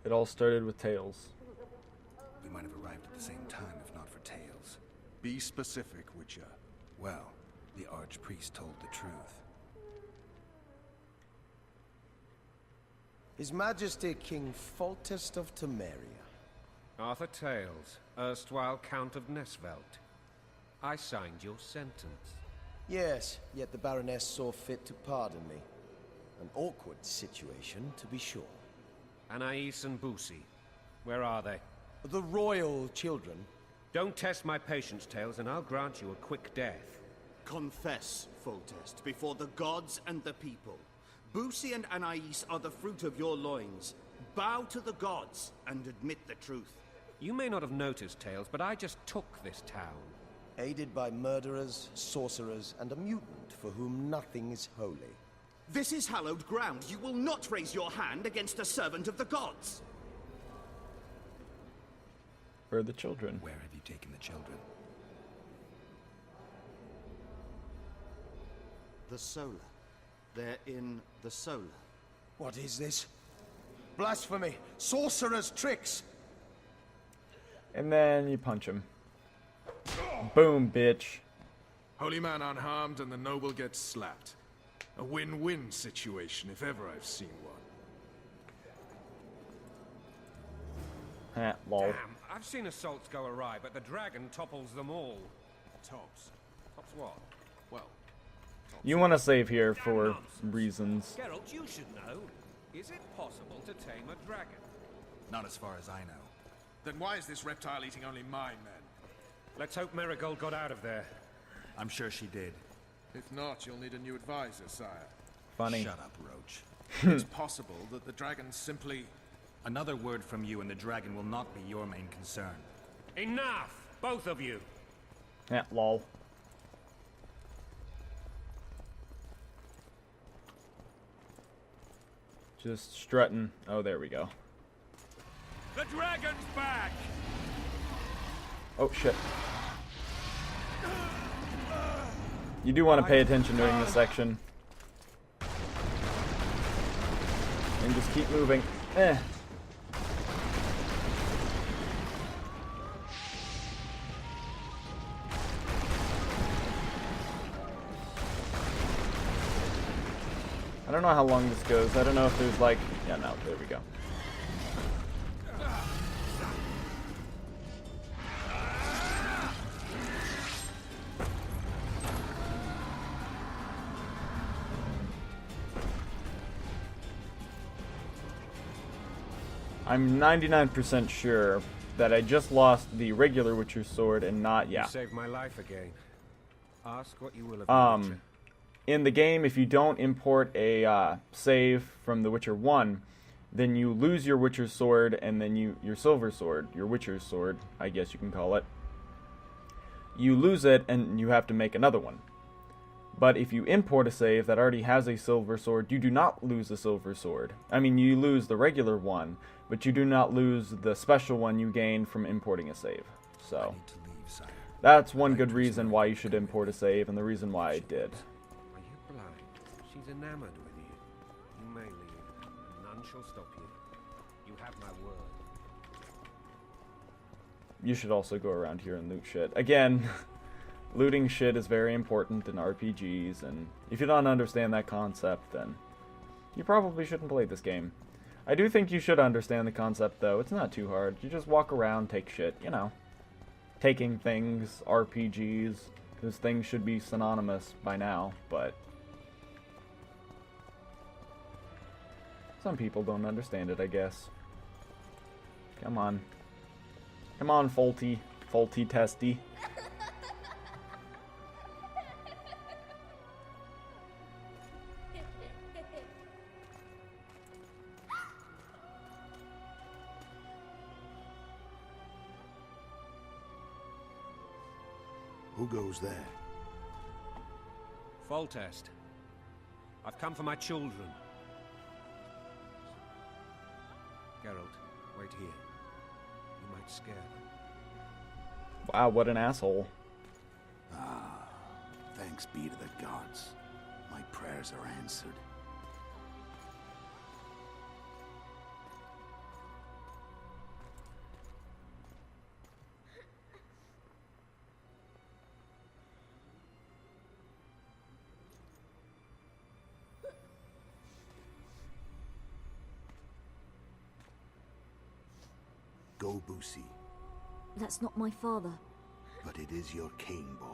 It all started with Tails. We might have arrived at the same time if not for Tails. Be specific, Witcher. Well, the Archpriest told the truth. His Majesty King Foltest of Temeria. Arthur Tails, erstwhile Count of Nesvelt. I signed your sentence. Yes, yet the Baroness saw fit to pardon me. An awkward situation, to be sure. Anais and Boussy, where are they? The royal children. Don't test my patience, Tails, and I'll grant you a quick death. Confess, Foltest, before the gods and the people. Boussy and Anais are the fruit of your loins. Bow to the gods and admit the truth. You may not have noticed, Tails, but I just took this town. Aided by murderers, sorcerers, and a mutant for whom nothing is holy. This is hallowed ground. You will not raise your hand against a servant of the gods. Where are the children? Where have you taken the children? The Solar. They're in the Solar. What is this? Blasphemy! Sorcerer's tricks! And then you punch him. Boom, bitch. Holy man unharmed and the noble gets slapped. A win-win situation if ever I've seen one. Ha, lol. Damn, I've seen assaults go awry, but the dragon topples them all. Tops. Tops what? Well, You want to save here Damn for nonsense. reasons. Geralt, you should know. Is it possible to tame a dragon? Not as far as I know. then why is this reptile eating only mine, then? Let's hope Marigold got out of there. I'm sure she did. If not, you'll need a new advisor, sire. Funny. Shut up, Roach. It's possible that the dragon simply... Another word from you and the dragon will not be your main concern. Enough! Both of you! Yeah, lol. Just strutting. Oh, there we go. The dragon's back! Oh, shit. You do want to pay attention during this section. And just keep moving. Eh. I don't know how long this goes. I don't know if there's like... Yeah, no, there we go. I'm 99% sure that I just lost the regular Witcher sword and not... Yeah. You saved my life again. Ask what you will of me, Witcher. In the game, if you don't import a save from The Witcher 1, then you lose your Witcher sword and then your silver sword, your Witcher's sword, I guess you can call it. You lose it and you have to make another one. But if you import a save that already has a silver sword, you do not lose the silver sword. I mean, you lose the regular one, but you do not lose the special one you gain from importing a save. So, I need to leave, sire. that's one good reason why you should import a save, and the reason why I did. Are you blind? She's enamored with you. You may leave. None shall stop you. You have my word. You should also go around here and loot shit. Again, looting shit is very important in RPGs, and if you don't understand that concept, then you probably shouldn't play this game. I do think you should understand the concept, though. It's not too hard. You just walk around, take shit, you know. Taking things, RPGs, because things should be synonymous by now, but some people don't understand it, I guess. Come on. Come on, Faulty. Faulty Testy. Who goes there? Foltest. I've come for my children. Geralt, wait here. You might scare them. Wow, what an asshole. Ah, thanks be to the gods. My prayers are answered. Go, Boosie. That's not my father. But it is your king, boy.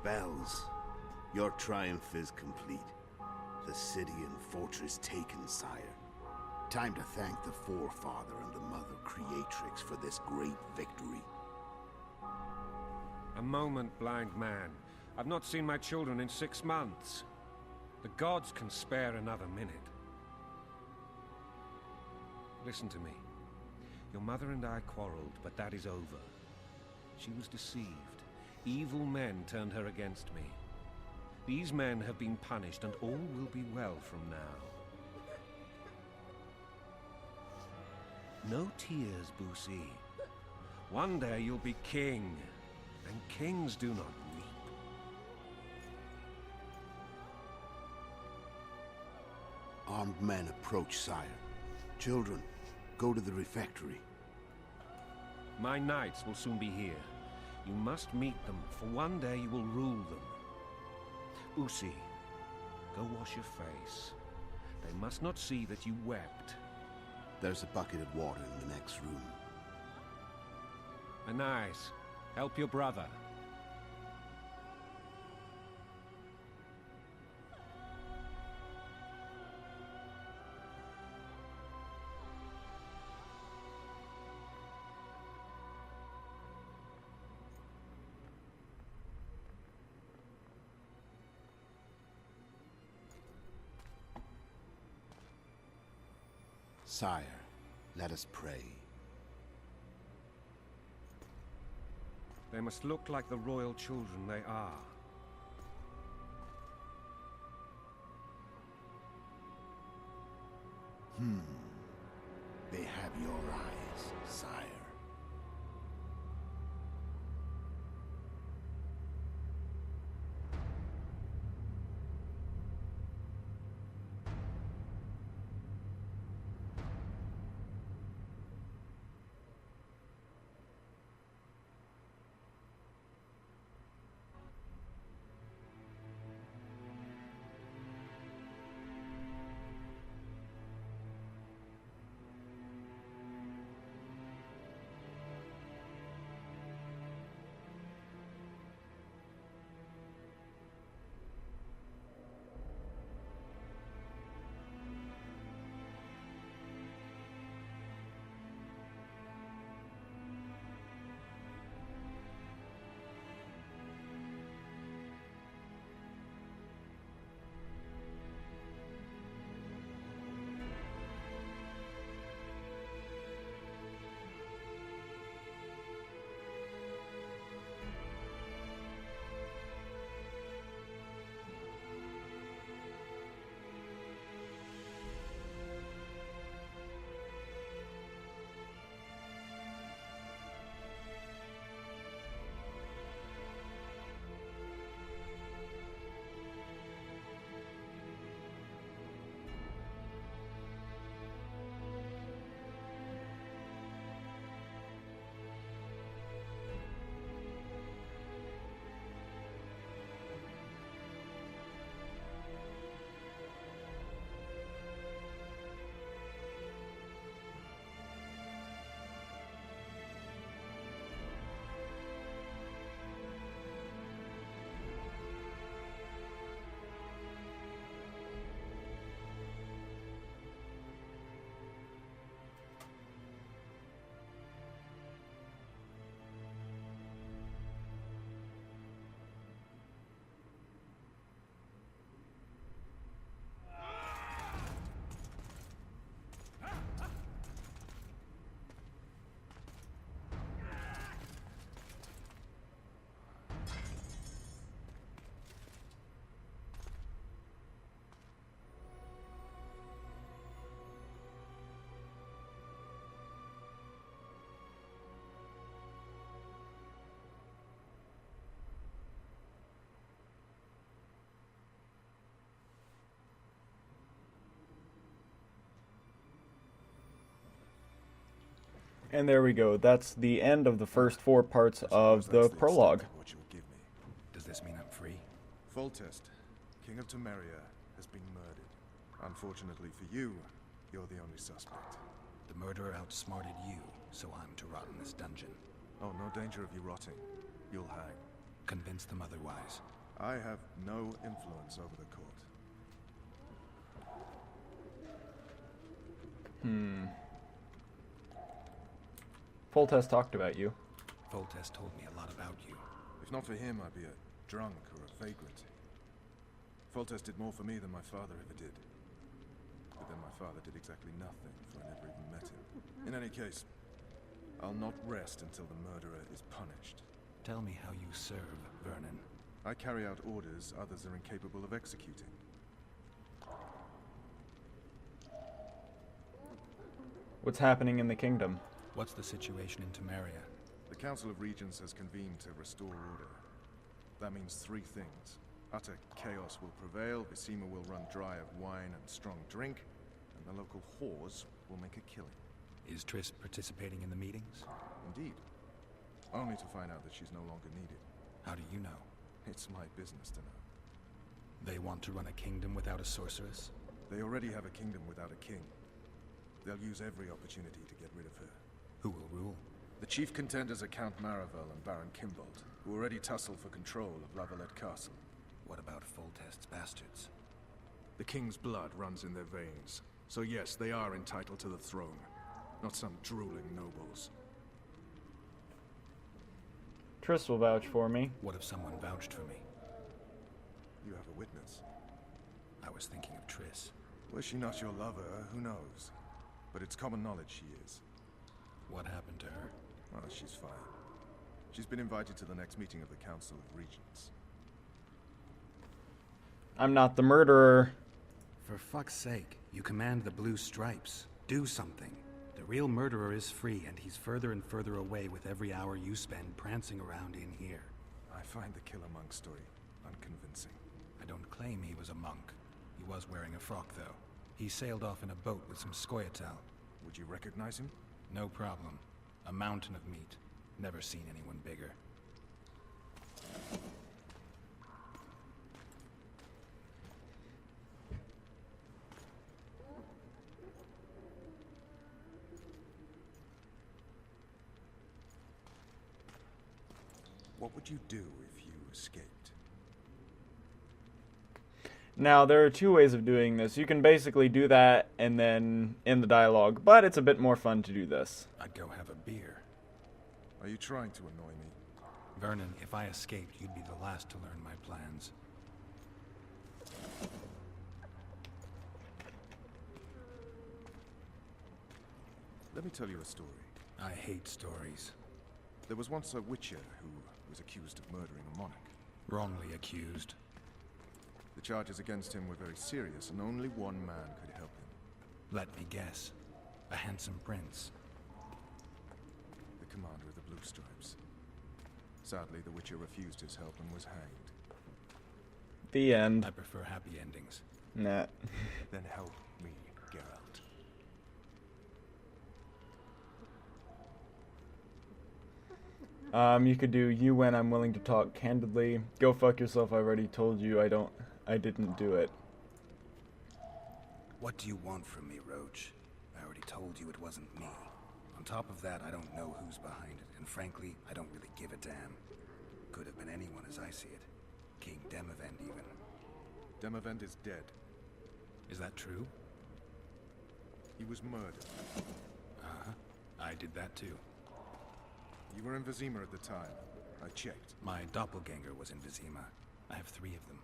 Bells, your triumph is complete. The city and fortress taken, sire. Time to thank the Forefather and the Mother Creatrix for this great victory. A moment, blind man. I've not seen my children in 6 months. The gods can spare another minute. Listen to me. Your mother and I quarreled, but that is over. She was deceived. Evil men turned her against me. These men have been punished, and all will be well from now. No tears, Boosie. One day you'll be king, and kings do not weep. Armed men approach, sire. Children, go to the refectory. My knights will soon be here. You must meet them, for one day you will rule them. Boosie, go wash your face. They must not see that you wept. There's a bucket of water in the next room. Anais, help your brother. Sire, let us pray. They must look like the royal children they are. They have your eyes, sire. And there we go. That's the end of the first 4 parts of the prologue. What you will give me. Does this mean I'm free? Foltest, King of Temeria, has been murdered. Unfortunately for you, you're the only suspect. The murderer outsmarted you, so I'm to rot in this dungeon. Oh, no danger of you rotting. You'll hang. Convince them otherwise. I have no influence over the court. Foltest talked about you. Foltest told me a lot about you. If not for him, I'd be a drunk or a vagrant. Foltest did more for me than my father ever did. But then my father did exactly nothing, for I never even met him. In any case, I'll not rest until the murderer is punished. Tell me how you serve, Vernon. I carry out orders others are incapable of executing. What's happening in the kingdom? What's the situation in Temeria? The Council of Regents has convened to restore order. That means 3 things. Utter chaos will prevail, Vizima will run dry of wine and strong drink, and the local whores will make a killing. Is Triss participating in the meetings? Indeed. Only to find out that she's no longer needed. How do you know? It's my business to know. They want to run a kingdom without a sorceress? They already have a kingdom without a king. They'll use every opportunity to get rid of her. Who will rule? The chief contenders are Count Maravel and Baron Kimbold, who already tussle for control of La Valette Castle. What about Foltest's bastards? The king's blood runs in their veins, so yes, they are entitled to the throne. Not some drooling nobles. Triss will vouch for me. What if someone vouched for me? You have a witness. I was thinking of Triss. Was she not your lover? Who knows? But it's common knowledge she is. What happened to her? Well, she's fine. She's been invited to the next meeting of the Council of Regents. I'm not the murderer. For fuck's sake, you command the Blue Stripes. Do something. The real murderer is free, and he's further and further away with every hour you spend prancing around in here. I find the Killer Monk story unconvincing. I don't claim he was a monk. He was wearing a frock, though. He sailed off in a boat with some Scoia'tael. Would you recognize him? No problem. A mountain of meat. Never seen anyone bigger. What would you do if you escaped? Now, there are 2 ways of doing this. You can basically do that and then end the dialogue, but it's a bit more fun to do this. I'd go have a beer. Are you trying to annoy me? Vernon, if I escaped, you'd be the last to learn my plans. Let me tell you a story. I hate stories. There was once a witcher who was accused of murdering a monarch. Wrongly accused. The charges against him were very serious, and only one man could help him. Let me guess. A handsome prince. The commander of the Blue Stripes. Sadly, the witcher refused his help and was hanged. The end. I prefer happy endings. Nah. Then help me, Geralt. You could do you when I'm willing to talk candidly. Go fuck yourself, I already told you I didn't do it. What do you want from me, Roach? I already told you it wasn't me. On top of that, I don't know who's behind it, and frankly, I don't really give a damn. Could have been anyone as I see it. King Demavend, even. Demavend is dead. Is that true? He was murdered. Uh-huh. I did that too. You were in Vizima at the time. I checked. My doppelganger was in Vizima. I have 3 of them.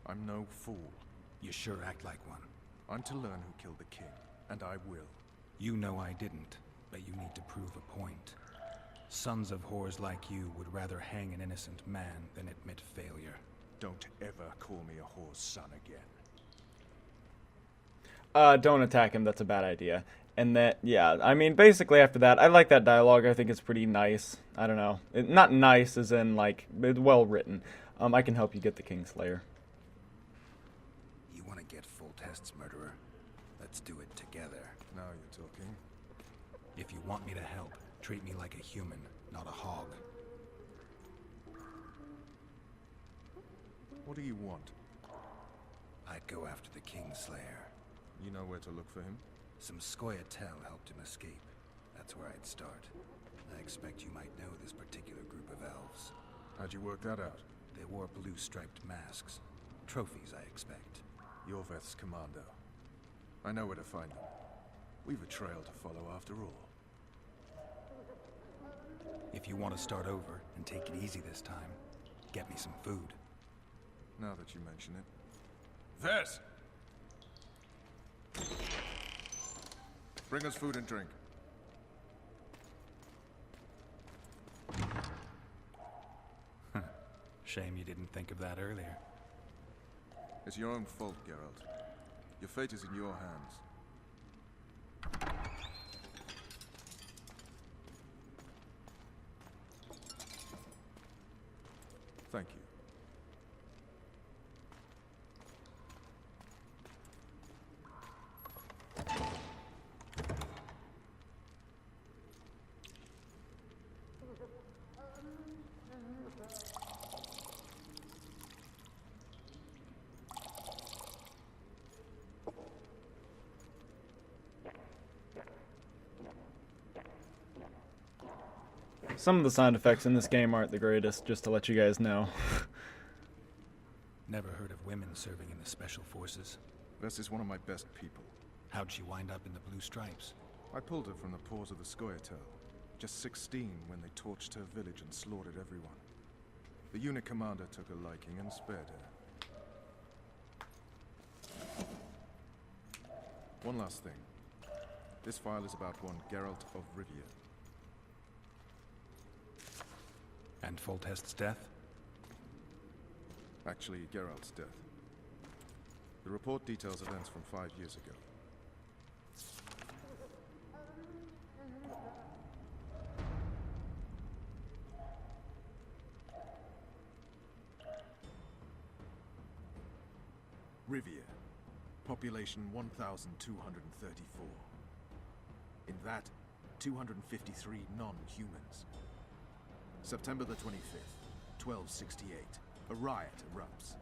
I'm no fool. You sure act like one. I'm to learn who killed the king, and I will. You know I didn't, but you need to prove a point. Sons of whores like you would rather hang an innocent man than admit failure. Don't ever call me a whore's son again. Don't attack him, that's a bad idea. And that, yeah, I mean, basically after that, I like that dialogue. I think it's pretty nice. I don't know. Not nice as in, like, well written. I can help you get the Kingslayer. You want to get Foltest's murderer? Let's do it together. Now you're talking. If you Want me to help. Treat me like a human, not a hog. What do you want? I'd go after the Kingslayer. You know where to look for him? Some Scoia'tael helped him escape. That's where I'd start. I expect you might know this particular group of elves. How'd you work that out? They wore blue striped masks. Trophies, I expect. Yorveth's commando. I know where to find them. We've a trail to follow after all. If you want to start over and take it easy this time, get me some food. Now that you mention it. Vess! Bring us food and drink. Shame you didn't think of that earlier. It's your own fault, Geralt. Your fate is in your hands. Thank you. Some of the sound effects in this game aren't the greatest, just to let you guys know. Never heard of women serving in the Special Forces. Vess is one of my best people. How'd she wind up in the Blue Stripes? I pulled her from the paws of the Scoia'tael. Just 16 when they torched her village and slaughtered everyone. The unit commander took a liking and spared her. One last thing. This file is about one Geralt of Rivia. And Foltest's death? Actually, Geralt's death. The report details events from 5 years ago. Rivia. Population 1,234. In that, 253 non-humans. September the 25th, 1268. A riot erupts.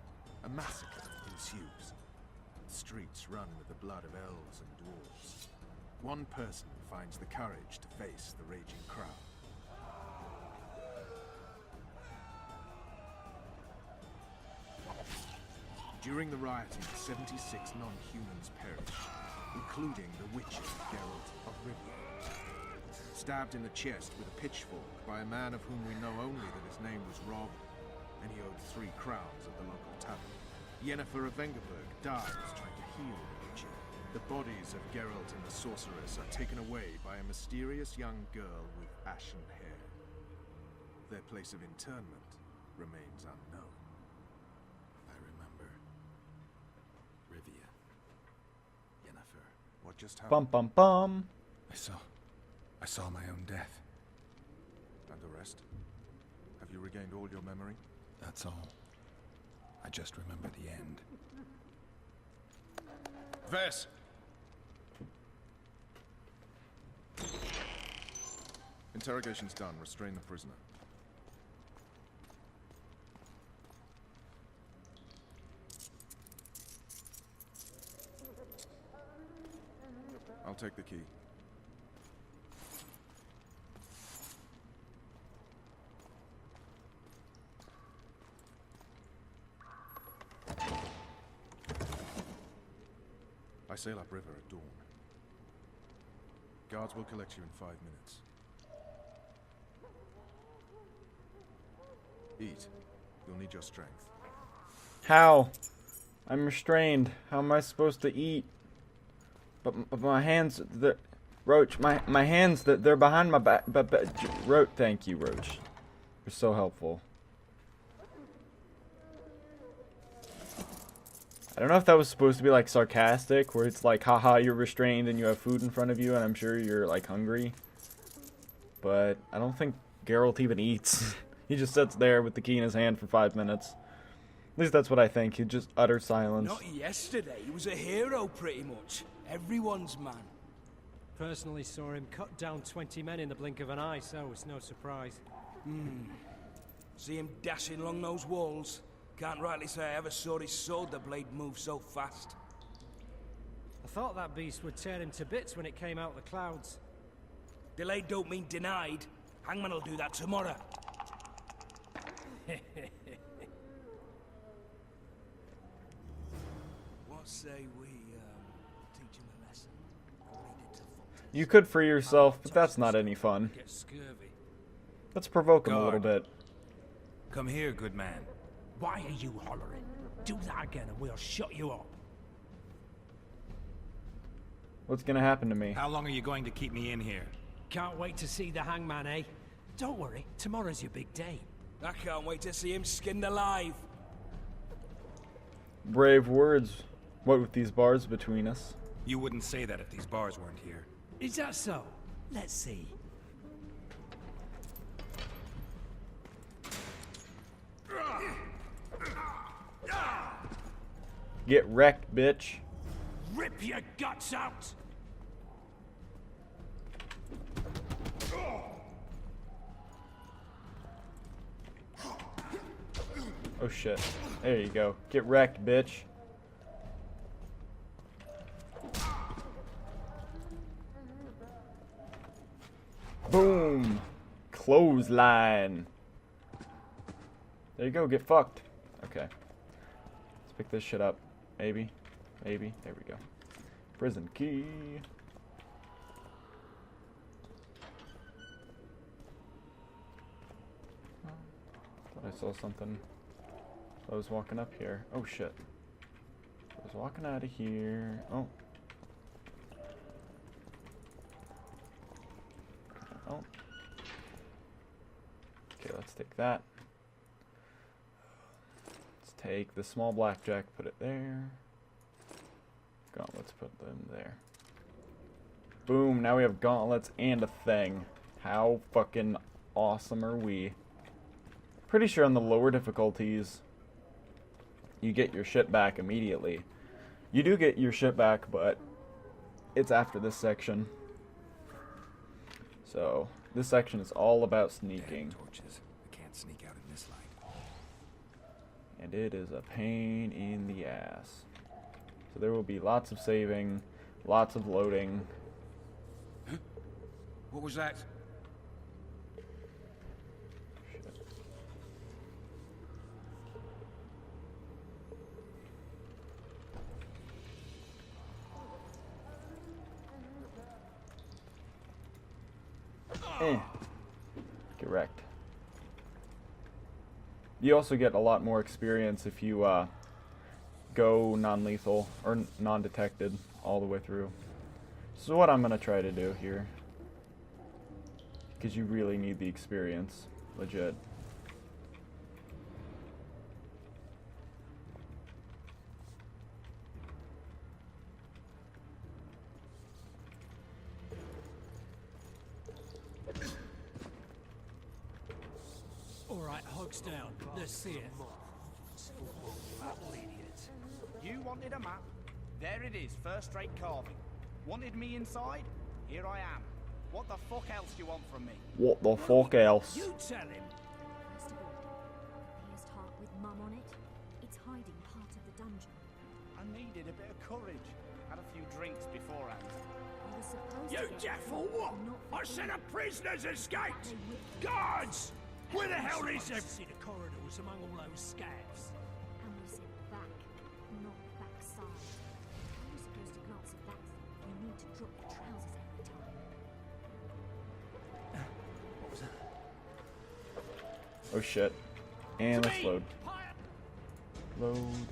A massacre ensues. The streets run with the blood of elves and dwarves. One person finds the courage to face the raging crowd. During the rioting, 76 non-humans perished, including the Witcher Geralt of Rivia. Stabbed in the chest with a pitchfork by a man of whom we know only that his name was Rob, and he owed 3 crowns at the local tavern. Yennefer of Vengerberg dies trying to heal the Witcher. The bodies of Geralt and the sorceress are taken away by a mysterious young girl with ashen hair. Their place of interment remains unknown. I remember. Rivia. Yennefer. What just Bum happened? bum bum. I saw my own death. And the rest? Have you regained all your memory? That's all. I just remember the end. Vess! Interrogation's done. Restrain the prisoner. I'll take the key. I sail upriver at dawn. Guards will collect you in 5 minutes. Eat. You'll need your strength. How? I'm restrained. How am I supposed to eat? But my hands, Roach, my hands, they're behind my back. Roach, thank you, Roach. You're so helpful. I don't know if that was supposed to be like sarcastic, where it's like, haha, you're restrained and you have food in front of you, and I'm sure you're like hungry. But I don't think Geralt even eats. He just sits there with the key in his hand for 5 minutes. At least that's what I think. He just utter silence. Not yesterday. He was a hero, pretty much. Everyone's man. Personally saw him cut down 20 men in the blink of an eye, so it's no surprise. See him dashing along those walls? Can't rightly say I ever saw his sword the blade move so fast. I thought that beast would tear him to bits when it came out of the clouds. Delayed don't mean denied. Hangman will do that tomorrow. What say we, teach him a lesson? What he did to Foltest. You could free yourself, but that's not any fun. Get scurvy. Let's provoke him a little Guard. bit. Come here, good man. Why are you hollering? Do that again and we'll shut you up. What's gonna happen to me? How long are you going to keep me in here? Can't wait to see the hangman, eh? Don't worry, tomorrow's your big day. I can't wait to see him skinned alive. Brave words. What with these bars between us? You wouldn't say that if these bars weren't here. Is that so? Let's see. Get wrecked, bitch. Rip your guts out! Oh shit. There you go. Get wrecked, bitch. Boom. Clothesline. There you go. Get fucked. Okay. Let's pick this shit up. Maybe. Maybe. There we go. Prison key. Thought I saw something. I was walking up here. Oh shit. I was walking out of here. Oh. Oh. Okay, let's take that. Let's take the small blackjack, put it there. Gauntlets, put them there. Boom, now we have gauntlets and a thing. How fucking awesome are we? Pretty sure on the lower difficulties, you get your shit back immediately. You do get your shit back, but it's after this section. So, this section is all about sneaking. Torches. I can't sneak out in this light. And it is a pain in the ass. So there will be lots of saving, lots of loading. What was that? Get wrecked. You also get a lot more experience if you go non-lethal or non-detected all the way through. This is what I'm gonna try to do here, because you really need the experience, legit. Alright, hogs down. Let's see it. Idiot. You wanted a map? There it is, first-rate carving. Wanted me inside? Here I am. What the fuck else do you want from me? What the fuck else? You tell him. First of all, the pierced heart with mum on it. It's hiding part of the dungeon. I needed a bit of courage. Had a few drinks beforehand. We were supposed You to get deaf or there, what? not I said a prisoner's escaped! They whipped Guards! Where the hell is him? See the corridors among all those scabs. and we said back, not backside. How are you supposed to glance at that? You need to drop your trousers every time. Oh shit. And let's load. Load.